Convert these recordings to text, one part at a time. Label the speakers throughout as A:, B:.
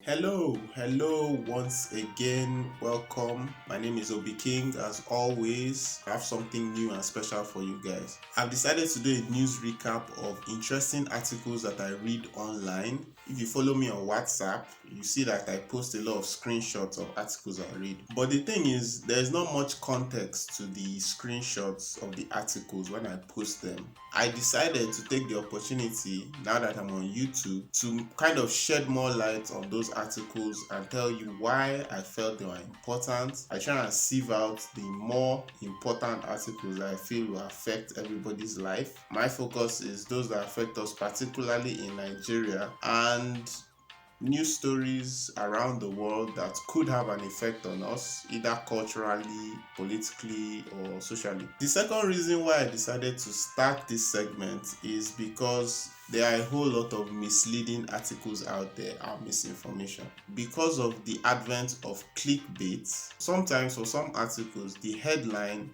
A: Hello, once again. Welcome. My name is OB Keeng. As always, I have something new and special for you guys. I've decided to do a news recap of interesting articles that I read online. If you follow me on WhatsApp, you see that I post a lot of screenshots of articles I read. But the thing is, there's not much context to the screenshots of the articles when I post them. I decided to take the opportunity, now that I'm on YouTube, to kind of shed more light on those articles and tell you why I felt they were important. I try and sieve out the more important articles that I feel will affect everybody's life. My focus is those that affect us, particularly in Nigeria, and news stories around the world that could have an effect on us, either culturally, politically, or socially. The second reason why I decided to start this segment is because there are a whole lot of misleading articles out there and misinformation. Because of the advent of clickbait, sometimes for some articles, the headline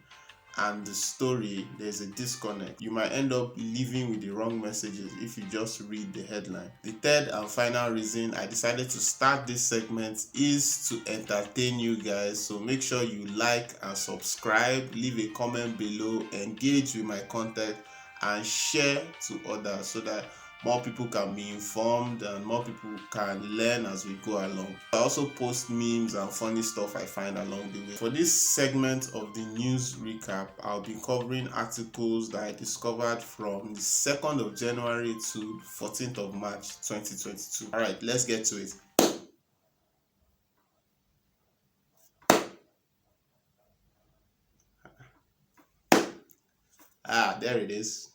A: and the story, there's a disconnect. You might end up leaving with the wrong messages if you just read the headline. The third and final reason I decided to start this segment is to entertain you guys. So make sure you like and subscribe, leave a comment below, engage with my content, and share to others so that more people can be informed and more people can learn as we go along. I also post memes and funny stuff I find along the way. For this segment of the news recap, I'll be covering articles that I discovered from the 2nd of January to 14th of March 2022. Alright, let's get to it. There it is.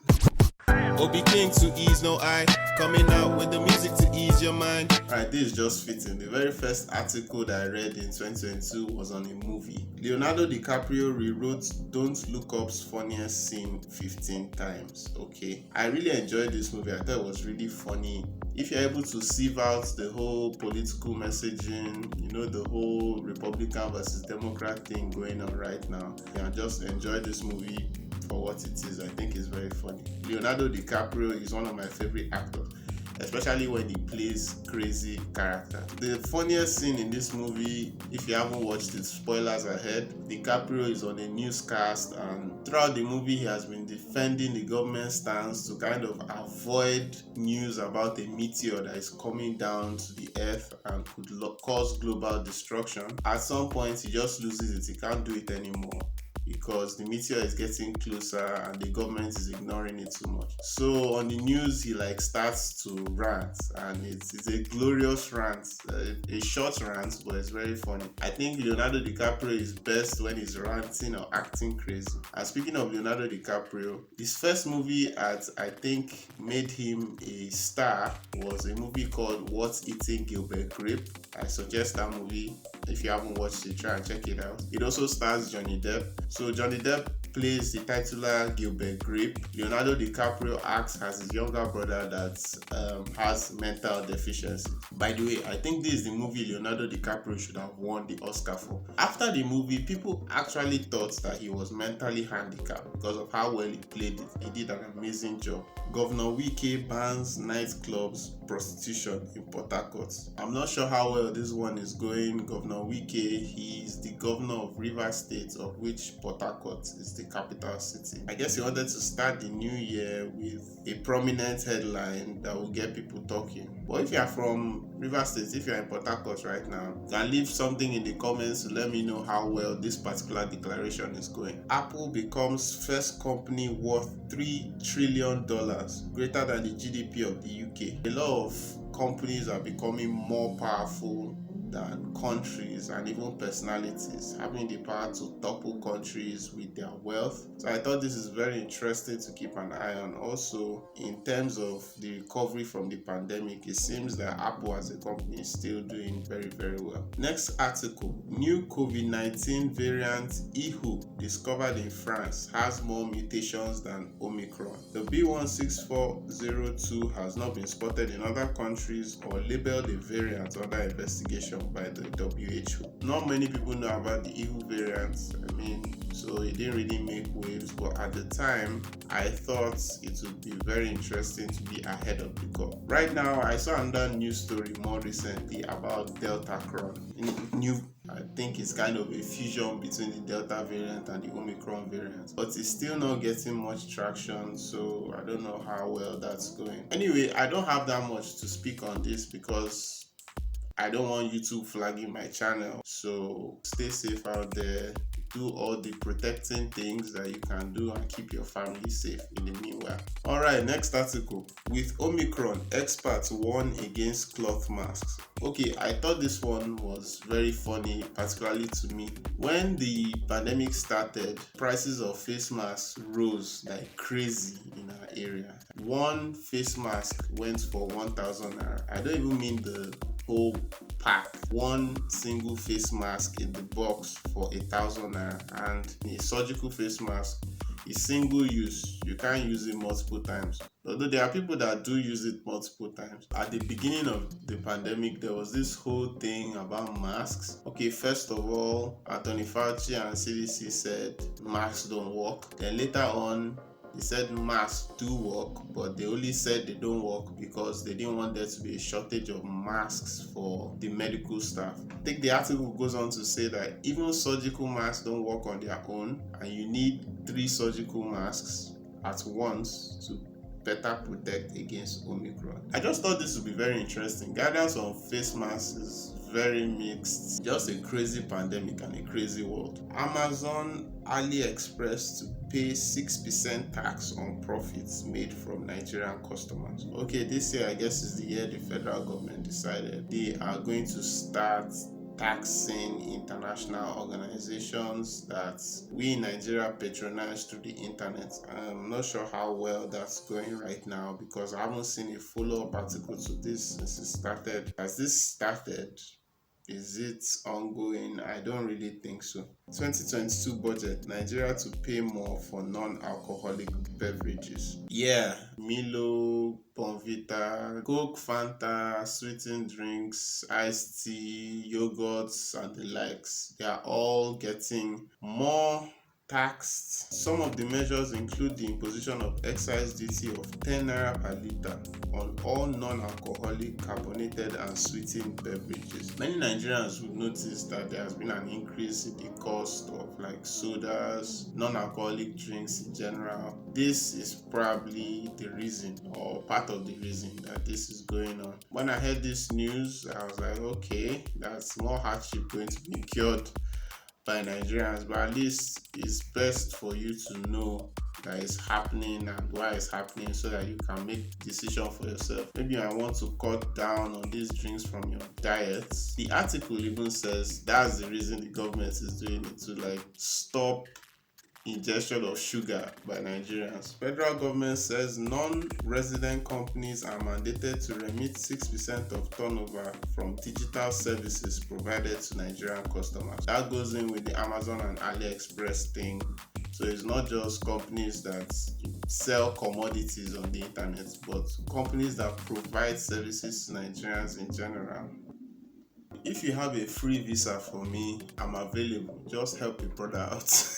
A: OB Keeng to ease no eye, coming out with the music to ease your mind. Alright, this is just fitting. The very first article that I read in 2022 was on a movie. Leonardo DiCaprio rewrote Don't Look Up's funniest scene 15 times. Okay, I really enjoyed this movie. I thought it was really funny. If you're able to sieve out the whole political messaging, the whole Republican versus Democrat thing going on right now, you can just enjoy this movie for what it is. I think it's very funny. Leonardo DiCaprio is one of my favorite actors, especially when he plays crazy characters. The funniest scene in this movie, if you haven't watched it, spoilers ahead, DiCaprio is on a newscast, and throughout the movie he has been defending the government stance to kind of avoid news about a meteor that is coming down to the earth and could cause global destruction. At some point he just loses it. He can't do it anymore because the meteor is getting closer and the government is ignoring it too much. So on the news he starts to rant, and it's a glorious rant, a short rant, but it's very funny. I think Leonardo DiCaprio is best when he's ranting or acting crazy. And speaking of Leonardo DiCaprio, his first movie I think made him a star was a movie called What's Eating Gilbert Grape. I suggest that movie. If you haven't watched it, try and check it out. It also stars Johnny Depp. So Johnny Depp plays the titular Gilbert Grape. Leonardo DiCaprio acts as his younger brother that has mental deficiency. By the way, I think this is the movie Leonardo DiCaprio should have won the Oscar for. After the movie, people actually thought that he was mentally handicapped because of how well he played it. He did an amazing job. Governor Wike bans nightclubs prostitution in Port Harcourt. I'm not sure how well this one is going. Governor Wike, he's the governor of Rivers State, of which Port Harcourt is the capital city. I guess he wanted to start the new year with a prominent headline that will get people talking. But if you are from Rivers State, if you are in Port Harcourt right now, you can leave something in the comments to let me know how well this particular declaration is going. Apple becomes first company worth $3 trillion, greater than the GDP of the UK. A lot of companies are becoming more powerful than countries and even personalities, having the power to topple countries with their wealth. So I thought this is very interesting to keep an eye on. Also, in terms of the recovery from the pandemic, it seems that Apple as a company is still doing very, very well. Next article, new COVID-19 variant EHU discovered in France has more mutations than Omicron. The B16402 has not been spotted in other countries or labeled a variant under investigation mentioned by the WHO. Not many people know about the EU variants. So it didn't really make waves, but at the time, I thought it would be very interesting to be ahead of the curve. Right now, I saw another news story more recently about Delta Cron. I think it's kind of a fusion between the Delta variant and the Omicron variant, but it's still not getting much traction, so I don't know how well that's going. Anyway, I don't have that much to speak on this because I don't want YouTube flagging my channel. So stay safe out there. Do all the protecting things that you can do and keep your family safe in the meanwhile. Alright, next article. With Omicron, experts warn against cloth masks. Okay, I thought this one was very funny, particularly to me. When the pandemic started, prices of face masks rose like crazy in our area. One face mask went for 1,000 naira. I don't even mean the whole pack. One single face mask in the box for 1,000 naira, and a surgical face mask is single use. You can't use it multiple times. Although there are people that do use it multiple times. At the beginning of the pandemic, there was this whole thing about masks. Okay, first of all, Anthony Fauci and CDC said masks don't work. Then later on, they said masks do work, but they only said they don't work because they didn't want there to be a shortage of masks for the medical staff. I think the article goes on to say that even surgical masks don't work on their own, and you need 3 surgical masks at once to better protect against Omicron. I just thought this would be very interesting. Guidance on face masks is very mixed. Just a crazy pandemic and a crazy world. Amazon AliExpress to pay 6% tax on profits made from Nigerian customers. Okay, this year I guess is the year the federal government decided they are going to start taxing international organizations that we in Nigeria patronize through the internet. I'm not sure how well that's going right now because I haven't seen a follow-up article to this since it started. Has this started? Is it ongoing? I don't really think so. 2022 budget, Nigeria to pay more for non-alcoholic beverages. Yeah, Milo, Bonvita, Coke, Fanta, sweetened drinks, iced tea, yogurts, and the likes. They are all getting more taxed. Some of the measures include the imposition of excise duty of 10 naira per litre on all non-alcoholic, carbonated and sweetened beverages. Many Nigerians would notice that there has been an increase in the cost of like sodas, non-alcoholic drinks in general. This is probably the reason or part of the reason that this is going on. When I heard this news, I was like, okay, that's more hardship going to be incurred by Nigerians, but at least it's best for you to know that it's happening and why it's happening so that you can make decision for yourself. Maybe I want to cut down on these drinks from your diet. The article even says that's the reason the government is doing it, to like stop ingestion of sugar by Nigerians. Federal government says non-resident companies are mandated to remit 6% of turnover from digital services provided to Nigerian customers. That goes in with the Amazon and AliExpress thing. So it's not just companies that sell commodities on the internet, but companies that provide services to Nigerians in general. If you have a free visa for me, I'm available. Just help a brother out.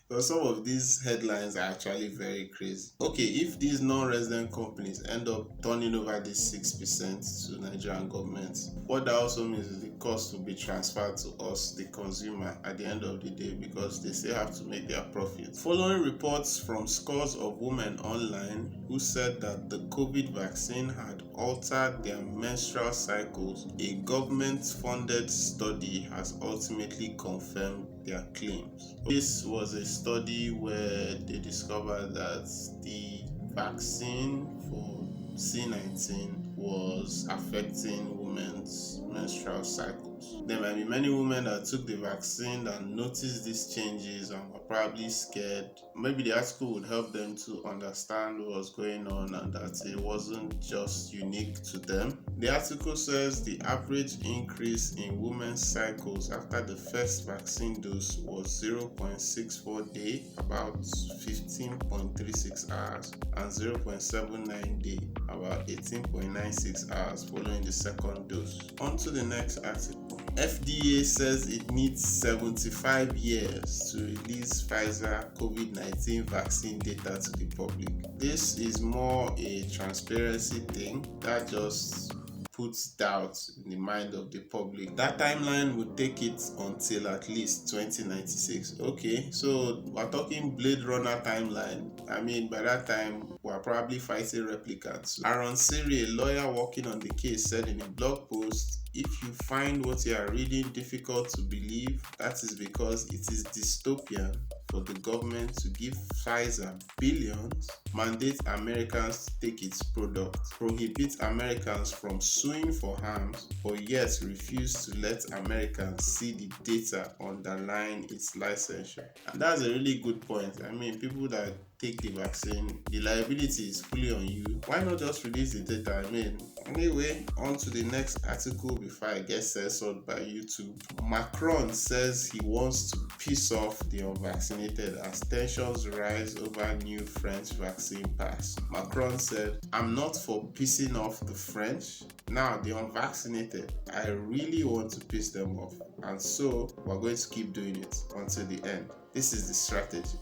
A: Because some of these headlines are actually very crazy. Okay, if these non-resident companies end up turning over this 6% to Nigerian government, what that also means is the cost will be transferred to us, the consumer, at the end of the day, because they still have to make their profit. Following reports from scores of women online who said that the COVID vaccine had altered their menstrual cycles, a government-funded study has ultimately confirmed their claims. This was a study where they discovered that the vaccine for C19 was affecting women's menstrual cycles. There might be many women that took the vaccine and noticed these changes and were probably scared. Maybe the article would help them to understand what was going on and that it wasn't just unique to them. The article says the average increase in women's cycles after the first vaccine dose was 0.64 day, about 15.36 hours, and 0.79 day, about 18.96 hours following the second dose. On to the next article. FDA says it needs 75 years to release Pfizer COVID-19 vaccine data to the public. This is more a transparency thing that just puts doubt in the mind of the public. That timeline would take it until at least 2096. Okay, so we're talking Blade Runner timeline. I mean, by that time, we're probably fighting replicants. Aaron Siri, a lawyer working on the case, said in a blog post, "If you find what you are reading difficult to believe, that is because it is dystopian for the government to give Pfizer billions, mandate Americans to take its product, prohibit Americans from suing for harms, but yet refuse to let Americans see the data underlying its licensure." And that's a really good point. I mean, people that take the vaccine, the liability is fully on you. Why not just release the data? I mean, anyway, on to the next article before I get censored by YouTube. Macron says he wants to piss off the unvaccinated as tensions rise over new French vaccine pass. Macron said, "I'm not for pissing off the French. Now, the unvaccinated, I really want to piss them off. And so, we're going to keep doing it until the end." This is the strategy.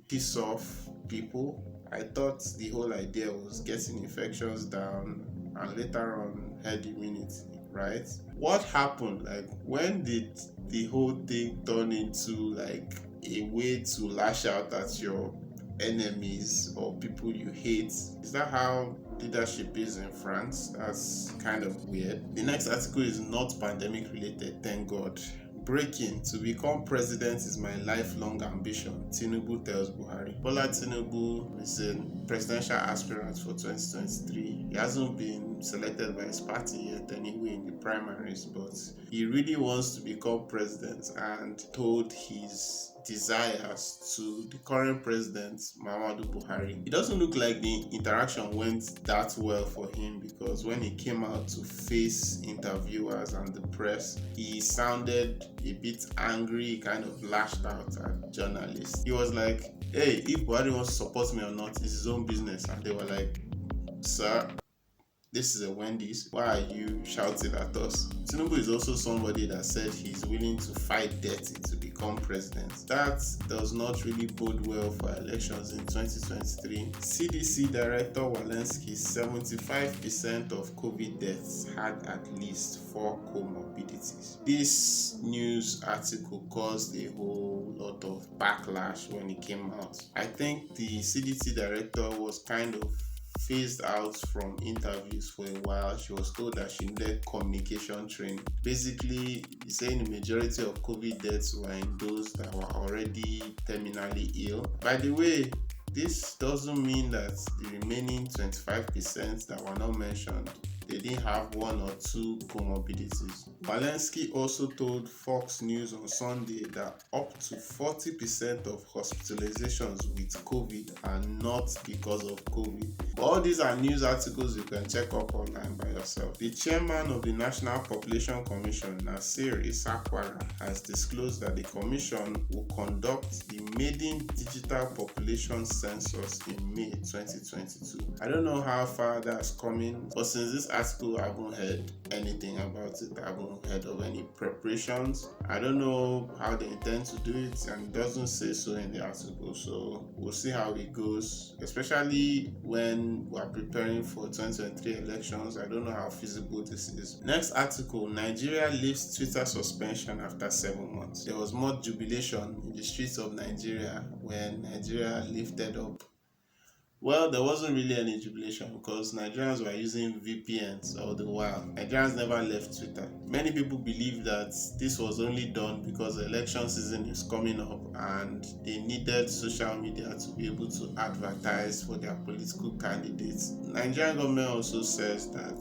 A: Piss off people. I thought the whole idea was getting infections down and later on herd immunity, right? What happened? Like, when did the whole thing turn into like a way to lash out at your enemies or people you hate? Is that how leadership is in France? That's kind of weird. The next article is not pandemic related, thank God. Breaking: to become president is my lifelong ambition, Tinubu tells Buhari. Bola Tinubu is a presidential aspirant for 2023. He hasn't been selected by his party yet anyway in the primaries, but he really wants to become president and told his desires to the current president, Muhammadu Buhari. It doesn't look like the interaction went that well for him, because when he came out to face interviewers and the press, he sounded a bit angry. He kind of lashed out at journalists. He was like, "Hey, if Buhari wants to support me or not, it's his own business." And they were like, "Sir, this is a Wendy's. Why are you shouting at us?" Tinubu is also somebody that said he's willing to fight dirty to become president. That does not really bode well for elections in 2023. CDC Director Walensky, 75% of COVID deaths had at least 4 comorbidities. This news article caused a whole lot of backlash when it came out. I think the CDC director was kind of phased out from interviews for a while. She was told that she needed communication training. Basically, saying the majority of COVID deaths were in those that were already terminally ill. By the way, this doesn't mean that the remaining 25% that were not mentioned, they didn't have 1 or 2 comorbidities. Walensky also told Fox News on Sunday that up to 40% of hospitalizations with COVID are not because of COVID. All these are news articles you can check up online by yourself. The chairman of the National Population Commission, Nasir Isakwara, has disclosed that the commission will conduct the maiden digital population census in May 2022. I don't know how far that's coming, but since this article, I haven't heard anything about it. I haven't heard of any preparations. I don't know how they intend to do it, and it doesn't say so in the article. So we'll see how it goes, especially when we're preparing for 2023 elections. I don't know how feasible this is. Next article: Nigeria lifts Twitter suspension after 7 months. There was more jubilation in the streets of Nigeria when Nigeria lifted up. Well, there wasn't really any jubilation because Nigerians were using VPNs all the while. Nigerians never left Twitter. Many people believe that this was only done because the election season is coming up and they needed social media to be able to advertise for their political candidates. Nigerian government also says that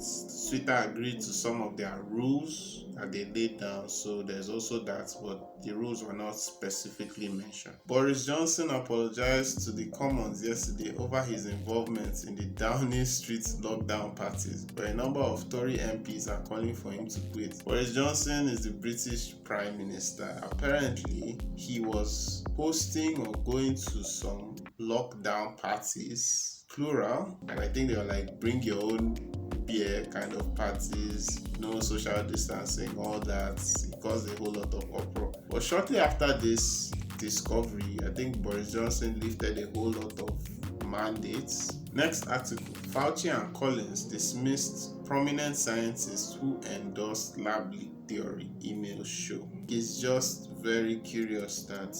A: Twitter agreed to some of their rules that they laid down, so there's also that, but the rules were not specifically mentioned. Boris Johnson apologized to the Commons yesterday over his involvement in the Downing Street lockdown parties, but a number of Tory MPs are calling for him to quit. Boris Johnson is the British Prime Minister. Apparently, he was hosting or going to some lockdown parties, plural, and I think they were like bring your own beer kind of parties, no social distancing, all that. It caused a whole lot of uproar. But shortly after this discovery, I think Boris Johnson lifted a whole lot of mandates. Next article, Fauci and Collins dismissed prominent scientists who endorsed lab leak theory, email show. It's just very curious that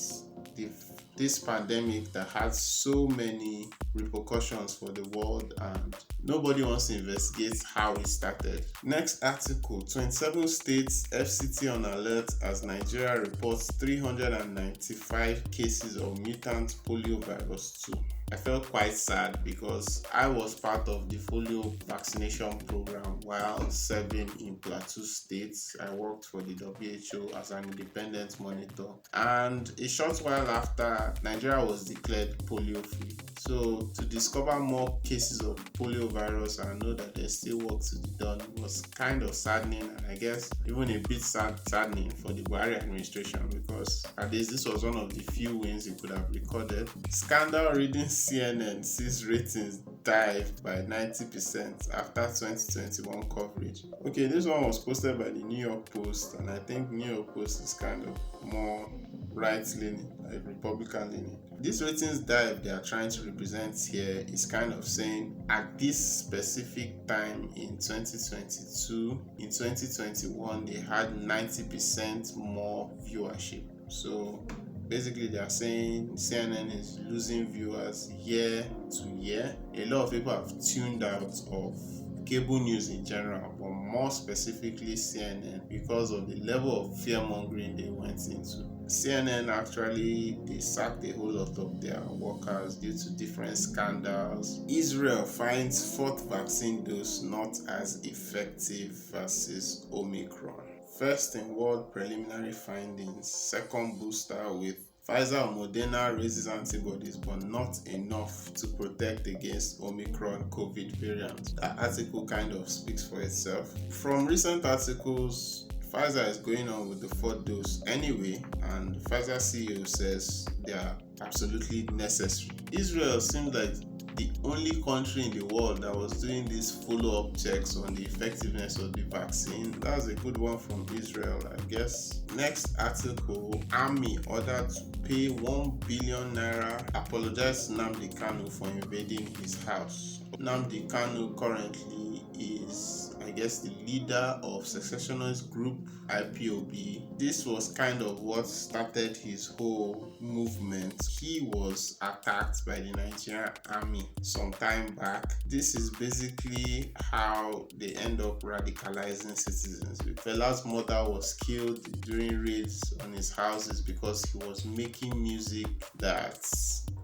A: this pandemic that had so many repercussions for the world and nobody wants to investigate how it started. Next article, 27 states FCT on alert as Nigeria reports 395 cases of mutant poliovirus 2. I felt quite sad because I was part of the polio vaccination program while serving in Plateau State. I worked for the WHO as an independent monitor, and a short while after, Nigeria was declared polio free. So to discover more cases of poliovirus and know that there's still work to be done was kind of saddening, and I guess even a bit saddening for the Buhari administration, because at least this was one of the few wins it could have recorded. Scandal reading CNN sees ratings dive by 90% after 2021 coverage. Okay, this one was posted by the New York Post, and I think New York Post is kind of more right-leaning, like Republican-leaning. This ratings dive they are trying to represent here is kind of saying at this specific time in 2022, in 2021, they had 90% more viewership. So basically they are saying CNN is losing viewers year to year. A lot of people have tuned out of cable news in general, but more specifically CNN, because of the level of fear-mongering they went into. CNN actually, they sacked a whole lot of their workers due to different scandals. Israel finds fourth vaccine dose not as effective versus Omicron. First in world preliminary findings, second booster with Pfizer or Moderna raises antibodies, but not enough to protect against Omicron COVID variant. That article kind of speaks for itself. From recent articles, Pfizer is going on with the fourth dose anyway, and Pfizer CEO says they are absolutely necessary. Israel seems like the only country in the world that was doing these follow-up checks on the effectiveness of the vaccine. That's a good one from Israel, I guess. Next article, Army ordered to pay 1 billion naira, apologize to Nnamdi Kanu for invading his house. Nnamdi Kanu currently is, I guess, the leader of secessionist group IPOB. This was kind of what started his whole movement. He was attacked by the Nigerian army some time back. This is basically how they end up radicalizing citizens. Fela's mother was killed during raids on his houses because he was making music that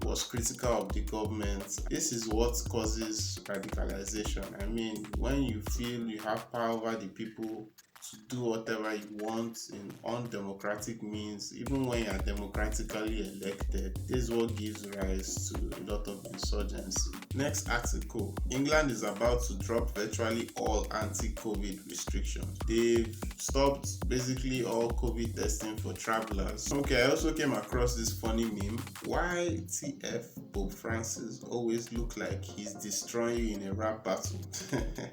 A: was critical of the government. This is what causes radicalization. I mean, when you feel you have power over the people to do whatever you want in undemocratic means, even when you are democratically elected, this is what gives rise to a lot of insurgency. Next article, England is about to drop virtually all anti-COVID restrictions. They've stopped basically all COVID testing for travelers. Okay, I also came across this funny meme. Why TF Pope Francis always look like he's destroying you in a rap battle?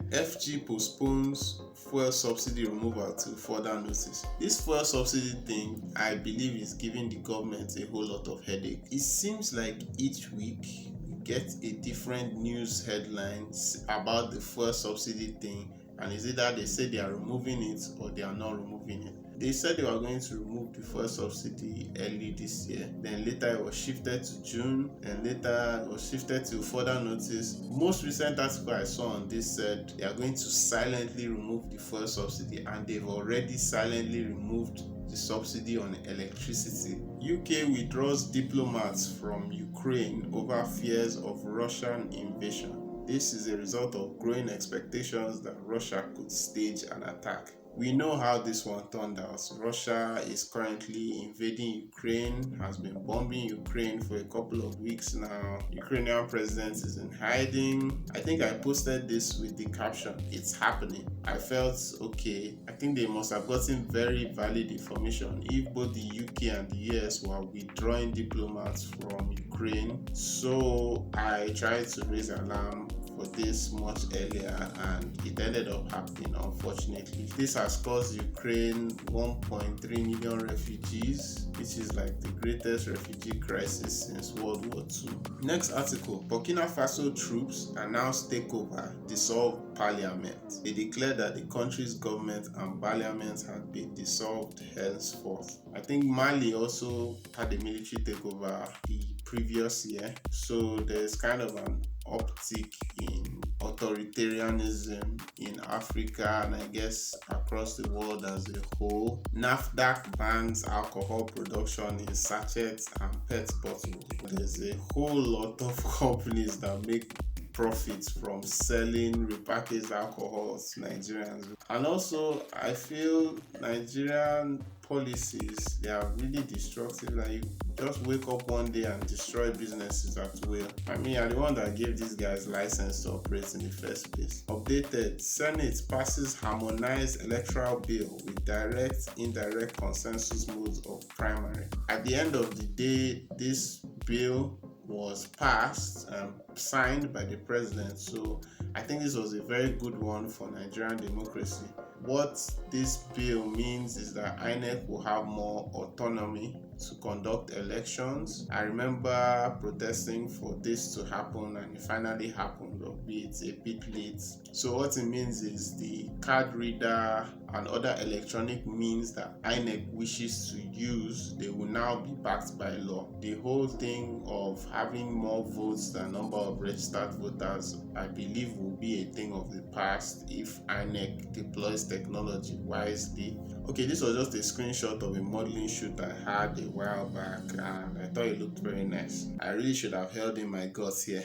A: FG postpones fuel subsidy removal to further notice. This fuel subsidy thing, I believe, is giving the government a whole lot of headache. It seems like each week we get a different news headline about the fuel subsidy thing, and is either they say they are removing it or they are not removing it. They said they were going to remove the fuel subsidy early this year. Then later it was shifted to June, and later it was shifted to further notice. Most recent article I saw on this said they are going to silently remove the fuel subsidy, and they've already silently removed the subsidy on electricity. UK withdraws diplomats from Ukraine over fears of Russian invasion. This is a result of growing expectations that Russia could stage an attack. We know how this one turned out. Russia is currently invading Ukraine, has been bombing Ukraine for a couple of weeks now. Ukrainian president is in hiding. I think I posted this with the caption, "It's happening." I felt, okay, I think they must have gotten very valid information if both the UK and the US were withdrawing diplomats from Ukraine. So I tried to raise alarm for this much earlier, and it ended up happening, unfortunately. This has caused Ukraine 1.3 million refugees, which is like the greatest refugee crisis since World War II. Next article, Burkina Faso troops announce takeover, dissolve parliament. They declared that the country's government and parliament had been dissolved henceforth. I think Mali also had a military takeover the previous year, so there's kind of an uptick in authoritarianism in Africa and I guess across the world as a whole. NAFDAC bans alcohol production in sachets and PET bottles. There's a whole lot of companies that make profits from selling repackaged alcohol to Nigerians. And also, I feel Nigerian policies, they are really destructive. Like, you just wake up one day and destroy businesses at will. I mean, you're the one that gave these guys license to operate in the first place. Updated, Senate passes harmonized electoral bill with direct, indirect consensus modes of primary. At the end of the day, this bill was passed and signed by the president, so I think this was a very good one for Nigerian democracy. What this bill means is that INEC will have more autonomy to conduct elections. I remember protesting for this to happen and it finally happened, albeit a bit late. So what it means is the card reader and other electronic means that INEC wishes to use, they will now be backed by law. The whole thing of having more votes than number of registered voters, I believe, will be a thing of the past if INEC deploys technology wisely. Okay, this was just a screenshot of a modeling shoot I had a while back and I thought it looked very nice. I really should have held in my guts here.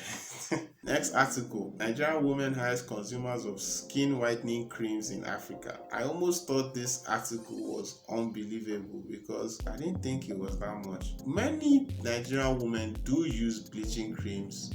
A: Next article, Nigerian woman hires consumers of skin whitening creams in Africa. I almost thought this article was unbelievable because I didn't think it was that much. Many Nigerian women do use bleaching creams,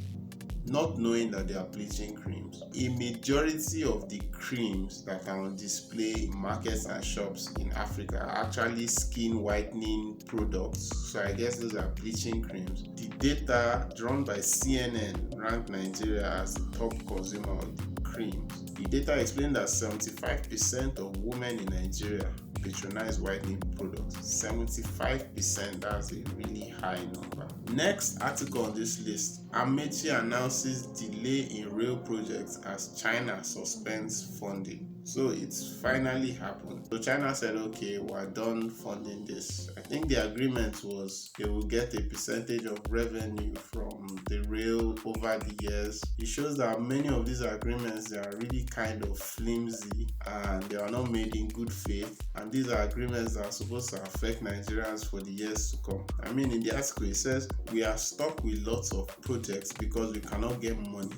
A: not knowing that they are bleaching creams. A majority of the creams that are on display in markets and shops in Africa are actually skin whitening products. So I guess those are bleaching creams. The data drawn by CNN ranked Nigeria as the top consumer of the creams. The data explained that 75% of women in Nigeria patronize whitening products. 75%, that's a really high number. Next article on this list, Amechi announces delay in rail projects as China suspends funding. So it's finally happened. So China said, okay, we're done funding this. I think the agreement was they will get a percentage of revenue from the rail over the years. It shows that many of these agreements, they are really kind of flimsy and they are not made in good faith. And these are agreements that are supposed to affect Nigerians for the years to come. I mean, in the article, it says, we are stuck with lots of projects because we cannot get money.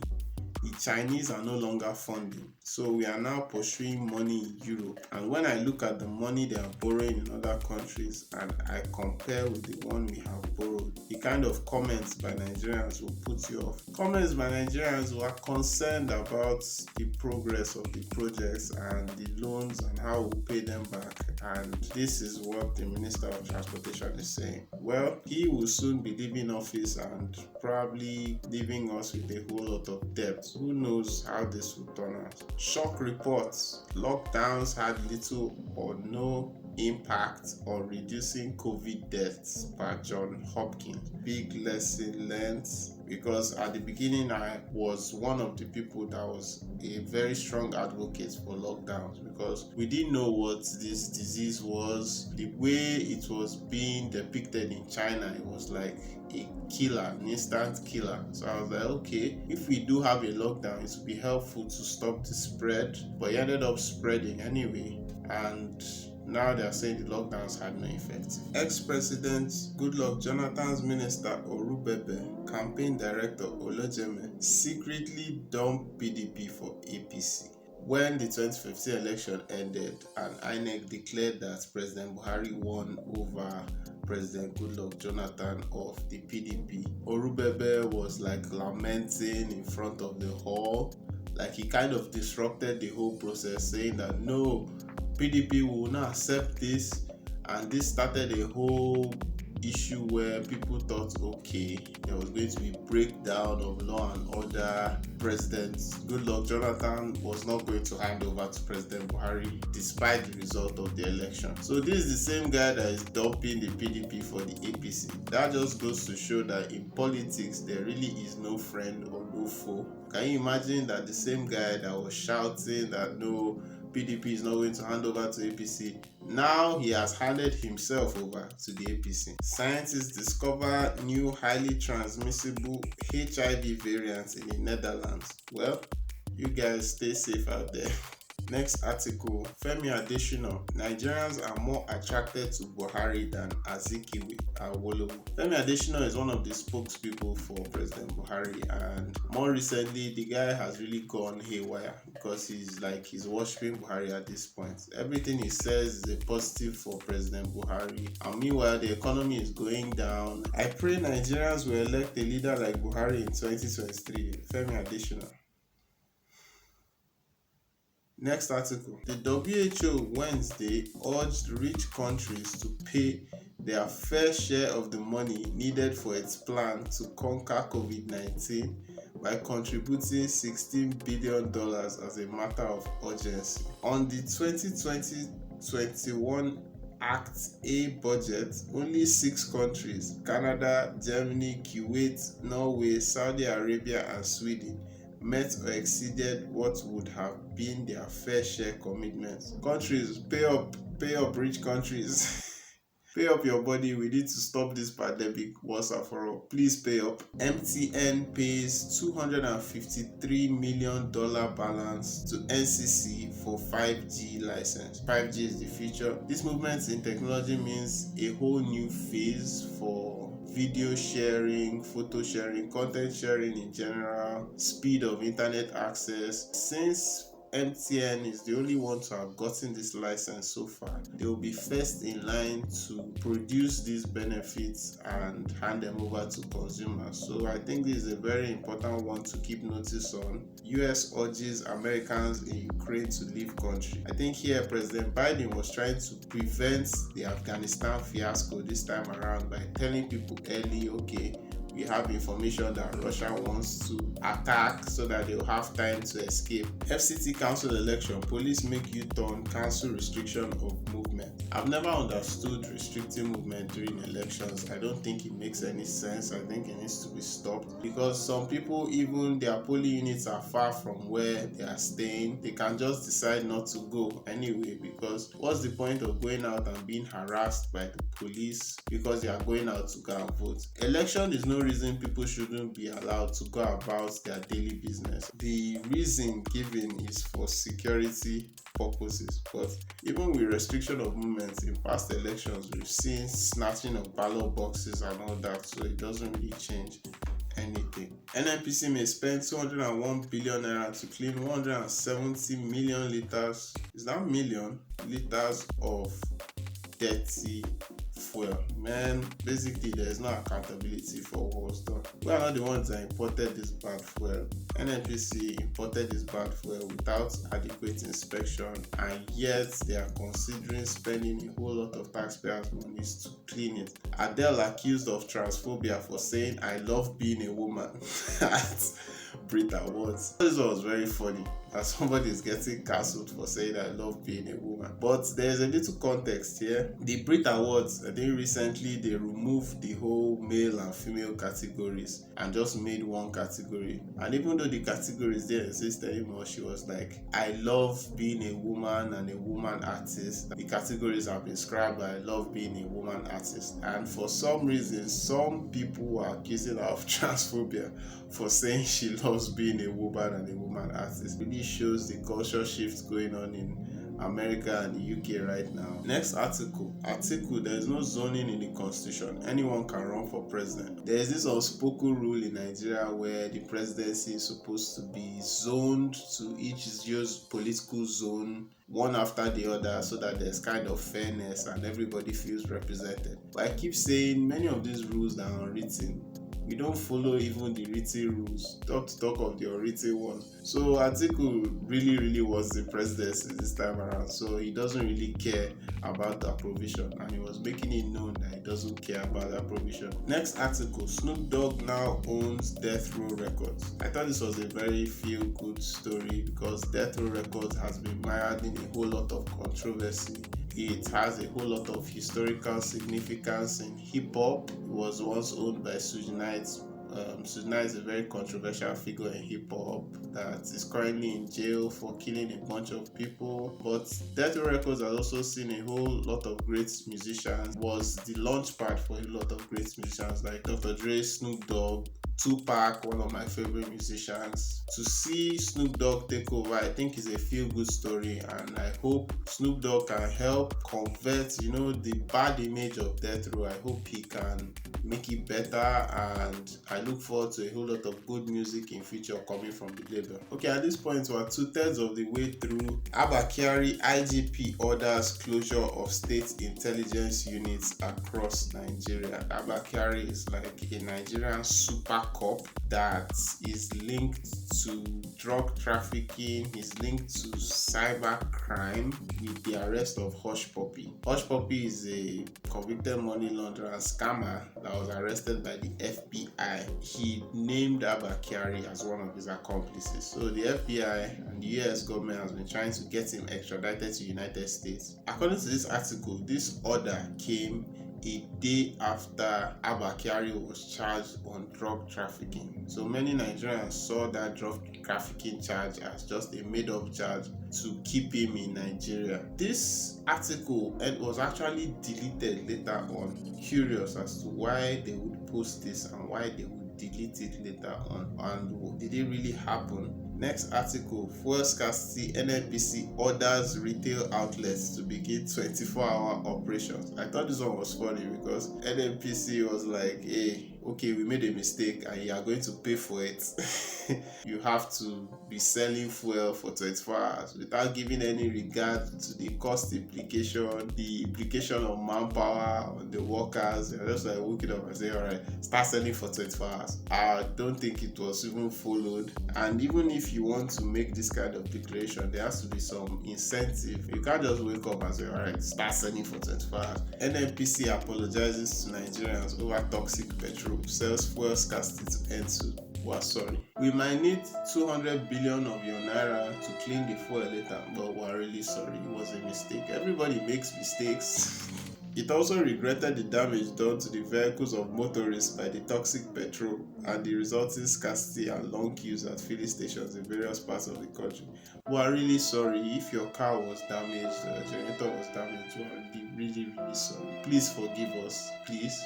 A: The Chinese are no longer funding, so we are now pursuing money in Europe. And when I look at the money they are borrowing in other countries and I compare with the one we have borrowed, the kind of comments by Nigerians will put you off. Comments by Nigerians who are concerned about the progress of the projects and the loans and how we'll pay them back. And this is what the Minister of Transportation is saying. Well, he will soon be leaving office and probably leaving us with a whole lot of debt. Who knows how this will turn out? Shock reports. Lockdowns had little or no impact on reducing COVID deaths by John Hopkins. Big lesson learned, because at the beginning I was one of the people that was a very strong advocate for lockdowns because we didn't know what this disease was. The way it was being depicted in China, it was like a killer, an instant killer. So I was like, okay, if we do have a lockdown, it would be helpful to stop the spread. But it ended up spreading anyway, and Now they are saying the lockdowns had no effect. Ex-President Goodluck Jonathan's minister Orubebe, campaign director Olojeme, secretly dumped PDP for APC. When the 2015 election ended and INEC declared that President Buhari won over President Goodluck Jonathan of the PDP, Orubebe was like lamenting in front of the hall. Like he kind of disrupted the whole process, saying that no, PDP will not accept this, and this started a whole issue where people thought, okay, there was going to be breakdown of law and order. President Goodluck Jonathan was not going to hand over to President Buhari despite the result of the election. So this is the same guy that is dumping the PDP for the APC. That just goes to show that in politics there really is no friend or no foe. Can you imagine that the same guy that was shouting that no, PDP is not going to hand over to APC, now he has handed himself over to the APC. Scientists discover new highly transmissible HIV variants in the Netherlands. Well, you guys stay safe out there. Next article, Femi Adesina, Nigerians are more attracted to Buhari than Azikiwe Awolowo. Femi Adesina is one of the spokespeople for President Buhari, and more recently the guy has really gone haywire because he's worshipping Buhari at this point. Everything he says is a positive for President Buhari, and meanwhile the economy is going down. I pray Nigerians will elect a leader like Buhari in 2023. Femi Adesina. Next article. The WHO Wednesday urged rich countries to pay their fair share of the money needed for its plan to conquer COVID-19 by contributing $16 billion as a matter of urgency. On the 2020-21 Act A budget, only 6 countries, Canada, Germany, Kuwait, Norway, Saudi Arabia, and Sweden, met or exceeded what would have been their fair share commitments. Countries, pay up, rich countries. Pay up your body. We need to stop this pandemic once and for all. Please pay up. MTN pays $253 million balance to NCC for 5G license. 5G is the future. This movement in technology means a whole new phase for video sharing, photo sharing, content sharing in general, speed of internet access. Since MTN is the only one to have gotten this license so far, they will be first in line to produce these benefits and hand them over to consumers. So I think this is a very important one to keep notice on. US urges Americans in Ukraine to leave country. I think here President Biden was trying to prevent the Afghanistan fiasco this time around by telling people early, okay, we have information that Russia wants to attack so that they'll have time to escape. FCT council election, police make U-turn, cancel restriction of movement. I've never understood restricting movement during elections. I don't think it makes any sense. I think it needs to be stopped because some people, even their polling units are far from where they are staying. They can just decide not to go anyway, because what's the point of going out and being harassed by the police because they are going out to go and vote? Election is no reason people shouldn't be allowed to go about their daily business. The reason given is for security purposes, but even with restriction of movement in past elections, we've seen snatching of ballot boxes and all that, so it doesn't really change anything. NNPC may spend 201 billion naira to clean 170 million liters, is that million liters of dirty fuel. Man, basically there is no accountability for what was done. We are not the ones that imported this bad fuel. NNPC imported this bad fuel without adequate inspection, and yet they are considering spending a whole lot of taxpayers' money to clean it. Adele accused of transphobia for saying "I love being a woman" at Brit Awards. This was very funny that somebody is getting cancelled for saying "I love being a woman." But there's a little context here. The Brit Awards, I think recently they removed the whole male and female categories and just made one category. And even though the categories didn't exist anymore, she was like, "I love being a woman and a woman artist." The categories have been scrapped by "I love being a woman artist." And for some reason, some people were accusing her of transphobia for saying she loves being a woman and a woman artist. It really shows the culture shift going on in America and the UK right now. Next article, there is no zoning in the constitution. Anyone can run for president. There is this unspoken rule in Nigeria where the presidency is supposed to be zoned to each political zone, one after the other, so that there's kind of fairness and everybody feels represented. But I keep saying many of these rules are unwritten. We don't follow even the written rules, not to talk of the unwritten one. So Atiku really was the presidency this time around, so he doesn't really care about that provision, and he was making it known that he doesn't care about that provision. Next article, Snoop Dogg now owns Death Row Records. I thought this was a very feel-good story because Death Row Records has been mired in a whole lot of controversy. It has a whole lot of historical significance in hip-hop. It was once owned by Suge Knight. Suge Knight is a very controversial figure in hip-hop that is currently in jail for killing a bunch of people. But Death Row Records has also seen a whole lot of great musicians. It was the launch pad for a lot of great musicians like Dr. Dre, Snoop Dogg, Tupac, one of my favorite musicians. To see Snoop Dogg take over, I think is a feel-good story, and I hope Snoop Dogg can help convert, the bad image of Death Row. I hope he can make it better, and I look forward to a whole lot of good music in future coming from the label. Okay, at this point, we're 2/3 of the way through. Abba Kyari IGP orders closure of state intelligence units across Nigeria. Abba Kyari is like a Nigerian super cop that is linked to drug trafficking. He's linked to cyber crime with the arrest of Hush Puppy. Hush Puppy is a convicted money launderer and scammer that was arrested by the FBI. He named Abba Kyari as one of his accomplices. So the FBI and the US government has been trying to get him extradited to the United States. According to this article, this order came a day after Abba Kyari was charged on drug trafficking. So many Nigerians saw that drug trafficking charge as just a made-up charge to keep him in Nigeria. This article was actually deleted later on. Curious as to why they would post this and why they would delete it later on, and did it really happen? Next article, fuel scarcity, NNPC orders retail outlets to begin 24-hour operations. I thought this one was funny because NNPC was like, hey, okay, we made a mistake and you are going to pay for it. You have to be selling fuel for 24 hours without giving any regard to the cost implication, the implication of manpower on the workers. They're just like waking up and saying, all right, start selling for 24 hours. I don't think it was even followed. And even if you want to make this kind of declaration, there has to be some incentive. You can't just wake up and say, all right, start selling for 24 hours. NNPC apologizes to Nigerians over toxic petrol, sells fuel scarcity to end soon. We're sorry. We might need 200 billion of your naira to clean the fuel later, but we're really sorry. It was a mistake. Everybody makes mistakes. It also regretted the damage done to the vehicles of motorists by the toxic petrol and the resulting scarcity and long queues at filling stations in various parts of the country. We are really sorry. If your car was damaged, the generator was damaged, we are really sorry. Please forgive us, please.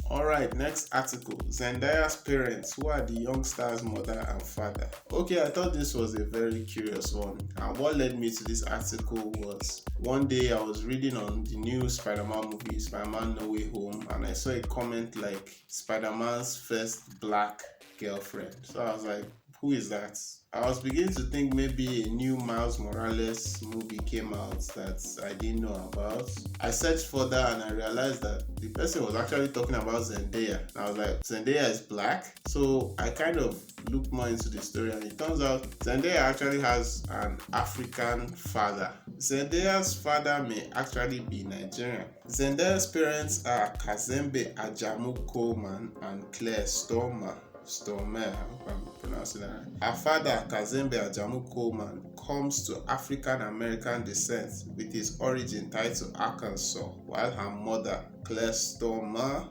A: Alright, next article. Zendaya's parents, who are the young star's mother and father. Okay, I thought this was a very curious one. And what led me to this article was one day I was reading on the new Spider-Man movie, Spider-Man No Way Home, and I saw a comment like Spider-Man's first black girlfriend. So I was like, who is that? I was beginning to think maybe a new Miles Morales movie came out that I didn't know about. I searched further and I realized that the person was actually talking about Zendaya. And I was like, Zendaya is black? So I kind of looked more into the story and it turns out Zendaya actually has an African father. Zendaya's father may actually be Nigerian. Zendaya's parents are Kazembe Ajamu Coleman and Claire Stormer, I hope I'm pronouncing that right. Her father, Kazembe Ajamu Coleman, comes to African American descent with his origin tied to Arkansas, while her mother, Claire Stormer,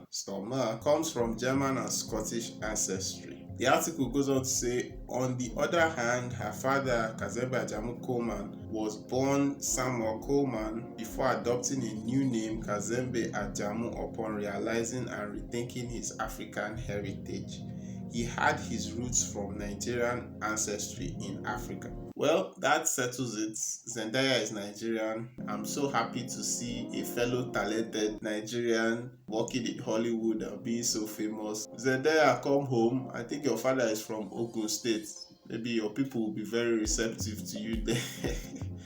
A: comes from German and Scottish ancestry. The article goes on to say, on the other hand, her father, Kazembe Ajamu Coleman, was born Samuel Coleman before adopting a new name, Kazembe Ajamu, upon realizing and rethinking his African heritage. He had his roots from Nigerian ancestry in Africa. Well, that settles it. Zendaya is Nigerian. I'm so happy to see a fellow talented Nigerian working in Hollywood and being so famous. Zendaya, come home. I think your father is from Ogun State. Maybe your people will be very receptive to you there.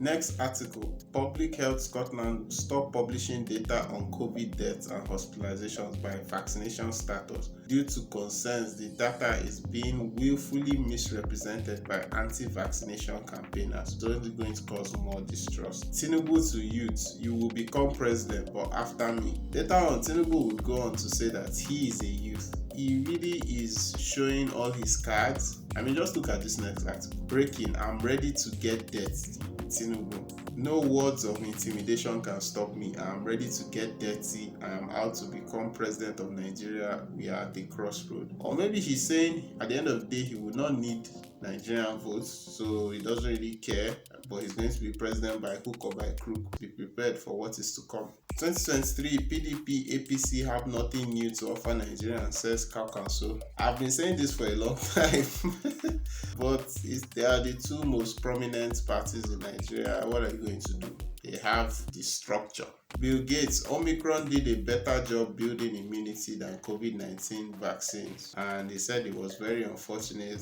A: Next article. Public Health Scotland stop publishing data on COVID deaths and hospitalizations by vaccination status due to concerns the data is being willfully misrepresented by anti-vaccination campaigners. So it's going to cause more distrust. Tinubu to youth, you will become president, but after me. Later on, Tinubu would go on to say that he is a youth. He really is showing all his cards. I mean, just look at this next article. Breaking, I'm ready to get death. Tinubu. No words of intimidation can stop me. I am ready to get dirty. I am out to become president of Nigeria. We are at the crossroad. Or maybe he's saying at the end of the day he will not need Nigerian votes, so he doesn't really care, but he's going to be president by hook or by crook. Be prepared for what is to come. 2023, PDP, APC have nothing new to offer Nigerians, says Kaukanso. I've been saying this for a long time, but they are the two most prominent parties in Nigeria. What are you going to do? They have the structure. Bill Gates, Omicron did a better job building immunity than COVID-19 vaccines, and he said it was very unfortunate.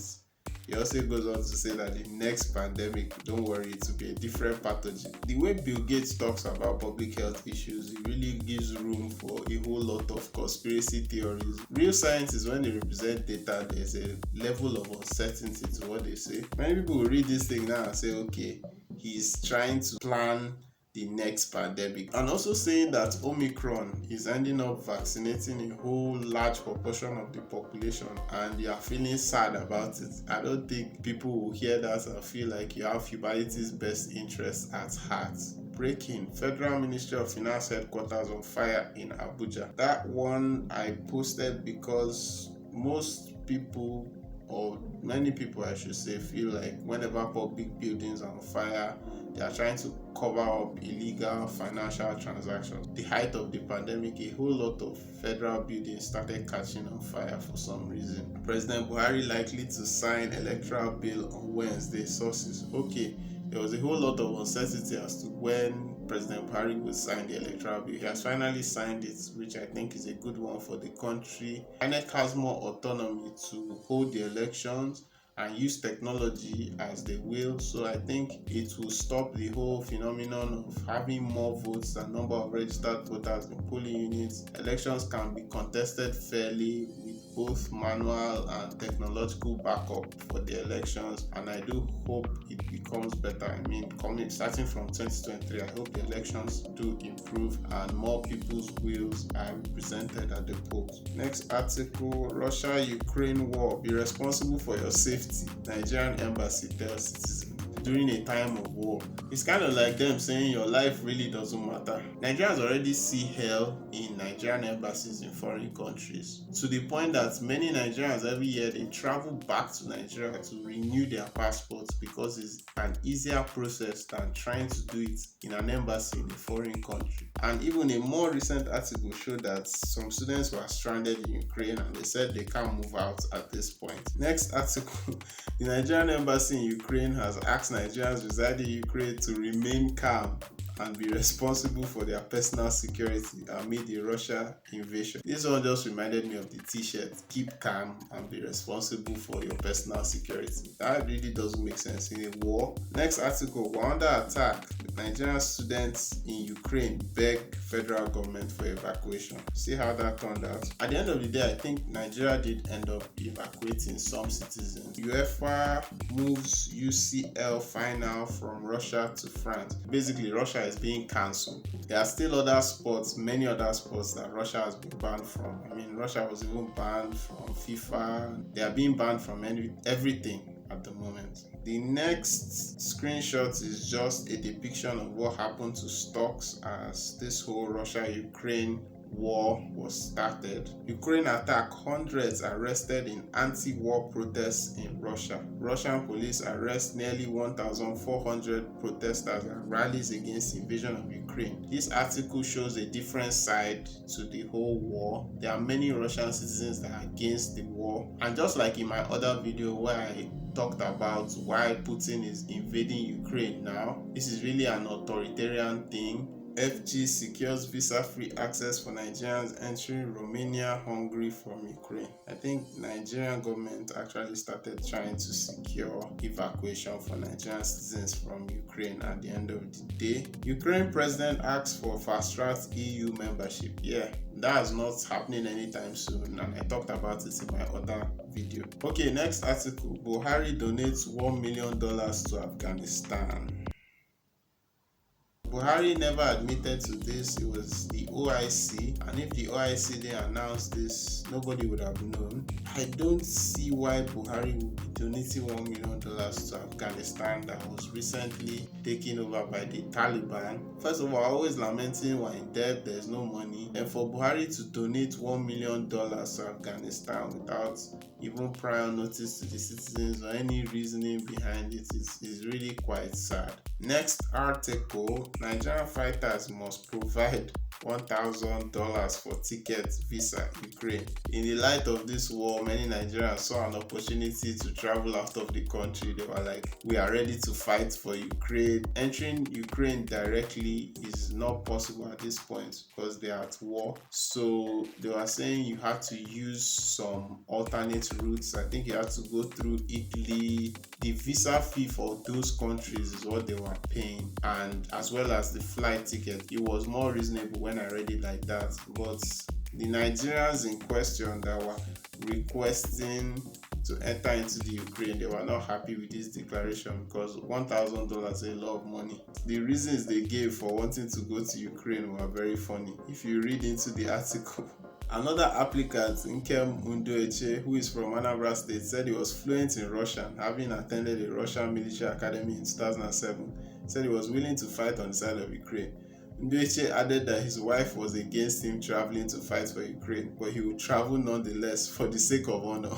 A: He also goes on to say that the next pandemic, don't worry, it will be a different pathogen. The way Bill Gates talks about public health issues, it really gives room for a whole lot of conspiracy theories. Real scientists, when they represent data, there's a level of uncertainty to what they say. Many people will read this thing now and say, okay, he's trying to plan the next pandemic, and also saying that Omicron is ending up vaccinating a whole large proportion of the population and you are feeling sad about it. I don't think people will hear that and feel like you have humanity's best interests at heart. Breaking, Federal Ministry of Finance headquarters on fire in Abuja. That one I posted because most people, or many people I should say, feel like whenever public buildings are on fire, they are trying to cover up illegal financial transactions. The height of the pandemic, a whole lot of federal buildings started catching on fire for some reason. President Buhari likely to sign electoral bill on Wednesday, sources. Okay, there was a whole lot of uncertainty as to when President Buhari would sign the electoral bill. He has finally signed it, which I think is a good one for the country. INEC has more autonomy to hold the elections and use technology as they will, so I think it will stop the whole phenomenon of having more votes than number of registered voters in polling units. Elections can be contested fairly with both manual and technological backup for the elections, and I do hope it becomes better. I mean, starting from 2023, I hope the elections do improve and more people's wills are represented at the polls. Next article, Russia-Ukraine war, be responsible for your safety. Nigerian embassy tells citizens during a time of war. It's kind of like them saying your life really doesn't matter. Nigerians already see hell in Nigerian embassies in foreign countries, to the point that many Nigerians every year they travel back to Nigeria to renew their passports because it's an easier process than trying to do it in an embassy in a foreign country. And even a more recent article showed that some students were stranded in Ukraine and they said they can't move out at this point. Next article, the Nigerian embassy in Ukraine has asked Nigerians residing in Ukraine to remain calm and be responsible for their personal security amid the Russia invasion. This one just reminded me of the t-shirt, keep calm and be responsible for your personal security. That really doesn't make sense in a war. Next article, we're under attack. Nigerian students in Ukraine beg federal government for evacuation. See how that turned out. At the end of the day, I think Nigeria did end up evacuating some citizens. UEFA moves UCL final from Russia to France. Basically, Russia is being cancelled. There are still other sports, many other sports that Russia has been banned from. I mean, Russia was even banned from FIFA. They are being banned from everything at the moment. The next screenshot is just a depiction of what happened to stocks as this whole Russia-Ukraine war was started. Ukraine attack, hundreds arrested in anti-war protests in Russia. Russian police arrest nearly 1,400 protesters and rallies against invasion of Ukraine. This article shows a different side to the whole war. There are many Russian citizens that are against the war, and just like in my other video where I talked about why Putin is invading Ukraine now. This is really an authoritarian thing. FG secures visa-free access for Nigerians entering Romania, Hungary from Ukraine. I think Nigerian government actually started trying to secure evacuation for Nigerian citizens from Ukraine at the end of the day. Ukraine president asks for fast-tracked EU membership. Yeah, that's not happening anytime soon, and I talked about it in my other video. Okay, next article. Buhari donates $1 million to Afghanistan. Buhari never admitted to this. It was the OIC, and if the OIC didn't announce this, nobody would have known. I don't see why Buhari would be donating $1 million to Afghanistan that was recently taken over by the Taliban. First of all, always lamenting we're in debt, there's no money, and for Buhari to donate $1 million to Afghanistan without even prior notice to the citizens or any reasoning behind it is really quite sad. Next article, Nigerian fighters must provide $1,000 for tickets, visa, Ukraine. In the light of this war, many Nigerians saw an opportunity to travel out of the country. They were like, we are ready to fight for Ukraine. Entering Ukraine directly is not possible at this point because they are at war. So they were saying you had to use some alternate routes. I think you had to go through Italy. The visa fee for those countries is what they were paying, and as well as the flight ticket. It was more reasonable when I read it like that. But the Nigerians in question that were requesting to enter into the Ukraine, they were not happy with this declaration because $1,000 is a lot of money. The reasons they gave for wanting to go to Ukraine were very funny. If you read into the article, another applicant, Nkem Undoeche, who is from Anambra State, said he was fluent in Russian, having attended a Russian military academy in 2007. Said he was willing to fight on the side of Ukraine. Ndoeche added that his wife was against him traveling to fight for Ukraine, but he would travel nonetheless for the sake of honor.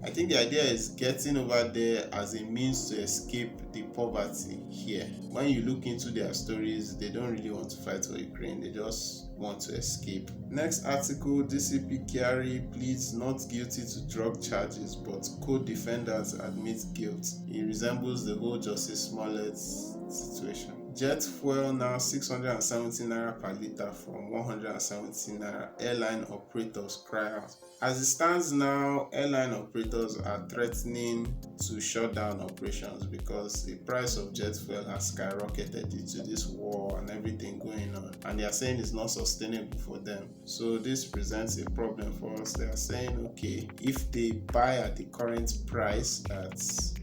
A: I think the idea is getting over there as a means to escape the poverty here. When you look into their stories, they don't really want to fight for Ukraine, they just want to escape. Next article, DCP Kyari pleads not guilty to drug charges, but co-defendants admit guilt. He resembles the whole Justice Smollett situation. Jet fuel now 670 naira per litre from 170 naira. Airline operators cry out. As it stands now, airline operators are threatening to shut down operations because the price of jet fuel has skyrocketed due to this war and everything going on, and they are saying it's not sustainable for them. So this presents a problem for us. They are saying, okay, if they buy at the current price, that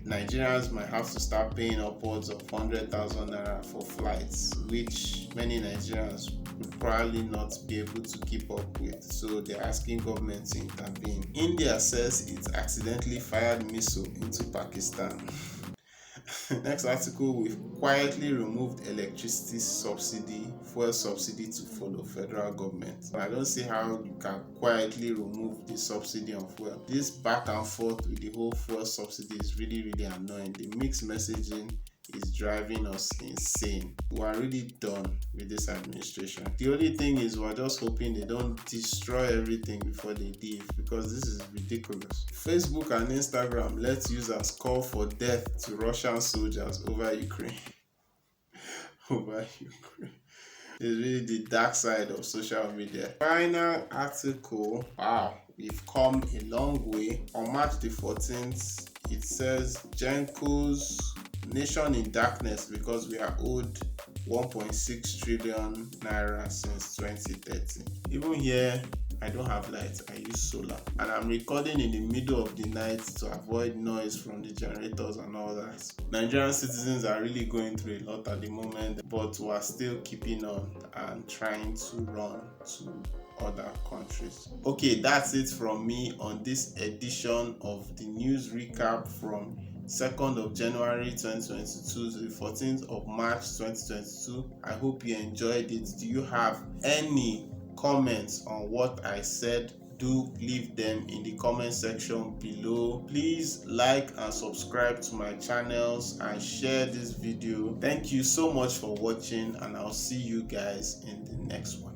A: Nigerians might have to start paying upwards of 100,000 naira for flights, which many Nigerians would probably not be able to keep up with. So they're asking government to intervene. India says it accidentally fired missile into Pakistan. Next article, we've quietly removed electricity subsidy, fuel subsidy to follow federal government. I don't see how you can quietly remove the subsidy on fuel. This back and forth with the whole fuel subsidy is really annoying. The mixed messaging is driving us insane. We're really done with this administration. The only thing is we're just hoping they don't destroy everything before they leave, because this is ridiculous. Facebook and Instagram let users call for death to Russian soldiers over Ukraine. Over Ukraine. It's really the dark side of social media. Final article. Wow, we've come a long way. On March the 14th, it says Genco's nation in darkness because we are owed 1.6 trillion naira since 2013. Even here, I don't have light, I use solar, and I'm recording in the middle of the night to avoid noise from the generators and all that. Nigerian citizens are really going through a lot at the moment, but we're still keeping on and trying to run to other countries. Okay, that's it from me on this edition of the news recap from 2nd of January 2022 to the 14th of March 2022. I hope you enjoyed it. Do you have any comments on what I said? Do leave them in the comment section below. Please like and subscribe to my channels and share this video. Thank you so much for watching, and I'll see you guys in the next one.